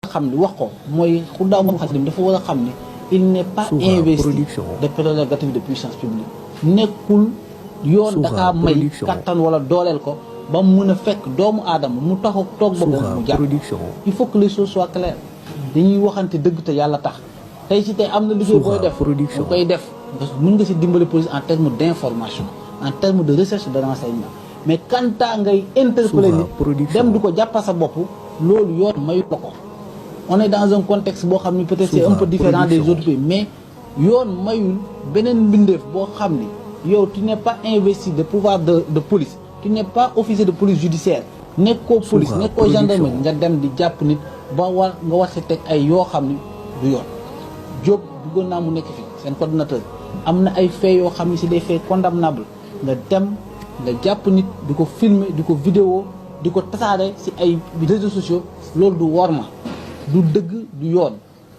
xam ni wax ko mooy Khoudamoul Khadim dafa war a xam ni il n'est pas investi de prérogatives de puissance publique nekkul yoon dakaa may kattan wala dooleel ko ba mu mën a fekk doomu aadama mu taxaw toog boppam mu jàpp il faut que les choses soient claires dañuy waxante dëgg te yàlla tax tey si tey am na liggéey booy def nga koy def mën nga si dimbali police en termes d'information en termes de recherche de renseignement mais quant à ngay interpeller nit dem du ko jàppa sa bopp loolu yoon mayu la ko on est dans un contexte boo xam ni peut-être c'est un peu différent des autres pays mais yoon mayul beneen mbindeef boo xam ni yow tu n'es pas investi de pouvoir de police tu n'es pas officier de police judiciaire nekkoo police nekkoo gendarmerie nga dem di jàpp nit ba war nga war si teg ay yoo xam ni du yoon Diop bëggoon naa mu nekk fi seen coordinateur am na ay faits yoo xam ni c'est des faits condamnables nga dem nga jàpp nit di ko filmer di ko vidéo di ko tasaare si ay réseaux sociaux loolu du worma du dëgg du yoon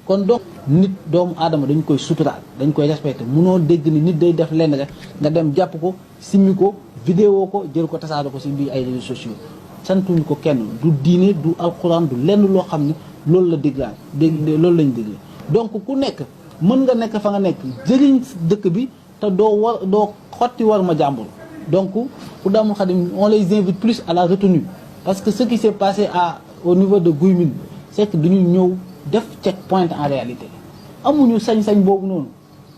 kon donc nit doomu aadama dañ koy suturaal dañ koy respecté munoo dégg ni nit day def lenn rek nga dem jàpp ko simmi ko vidéo ko jël ko tasaare ko si biir ay réseaux sociaux santuñu ko kenn du diine du alxuraan du lenn loo xam ni loolu la diglaan loolu lañ digle donc ku nekk mën nga nekk fa nga nekk jëriñ dëkk bi te doo xotti war ma jàmbur donc Khoudamoul Khadim on les invite plus à la retenue parce que ce qui s'est passé au niveau de Guy Mbind c'est que duñu ñëw def check point en réalité amuñu sañ-sañ boobu noonu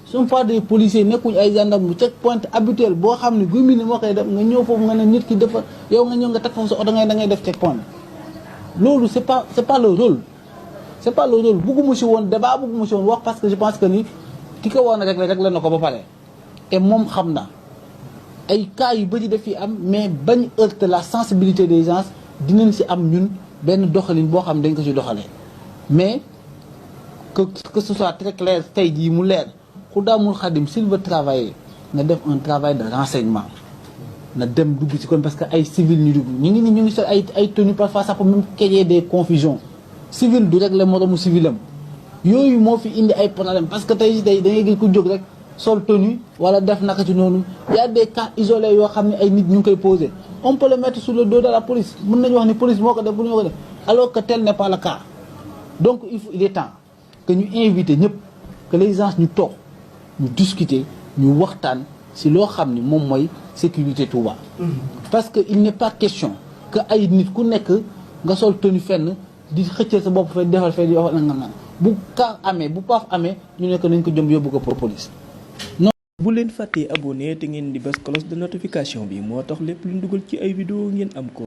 sont pas des policiers nekkuñu ay gendarme bu check point habituel boo xam ne Guy Mbind moo koy def nga ñëw foofu nga ne nit ki dafa yow nga ñëw nga teg foofu sa oto da ngay def check point loolu c'est pas le rôle c'est pas le rôle bugguma si woon débat bugguma si woon wax parce que je pense que ni ki ko woon rek na ko ba pare te moom xam na ay cas yu bëri daf fi am mais bañ heurter la sensibilité des gens dinañ si am ñun benn doxalin boo xam dañ ko si doxalee mais que ce soit très clair tey jii mu leer Khoudamoul Khadim s'il veut travailler na def un travail de renseignement na dem dugg ci kon parce que ay civil ñu dugg ñu ngi sol ay tenues parfois ça peut même créer des confusions civil du régler moromu civilam yooyu moo fi indi ay problème parce que tey da ngay gis ku jóg rek sol tenue wala def naka ci noonu y a des cas isolés yoo xam ne ay nit ñu ngi koy posé on peut le mettre sur le dos de la police mën nañu wax ni police moo ko def bu ñu ko def alors que tel n'est pas le cas donc il est temps que ñu invité ñëpp que les gens ñu toog ñu discuter ñu waxtaan si loo xam ni moom mooy sécurité Touba. parce que il n'est pas question que ay nit ku nekk nga sol tenue fenn di xëccal sa bopp fee defal fee di wax na bu ka amee bu paaf amee ñu nekk nañ ko jëm yóbbu ko pour police. bu leen fàttee abonné te ngeen di bës cloche de notification bi moo tax lépp lu ñu dugal ci ay vidéo ngeen am ko.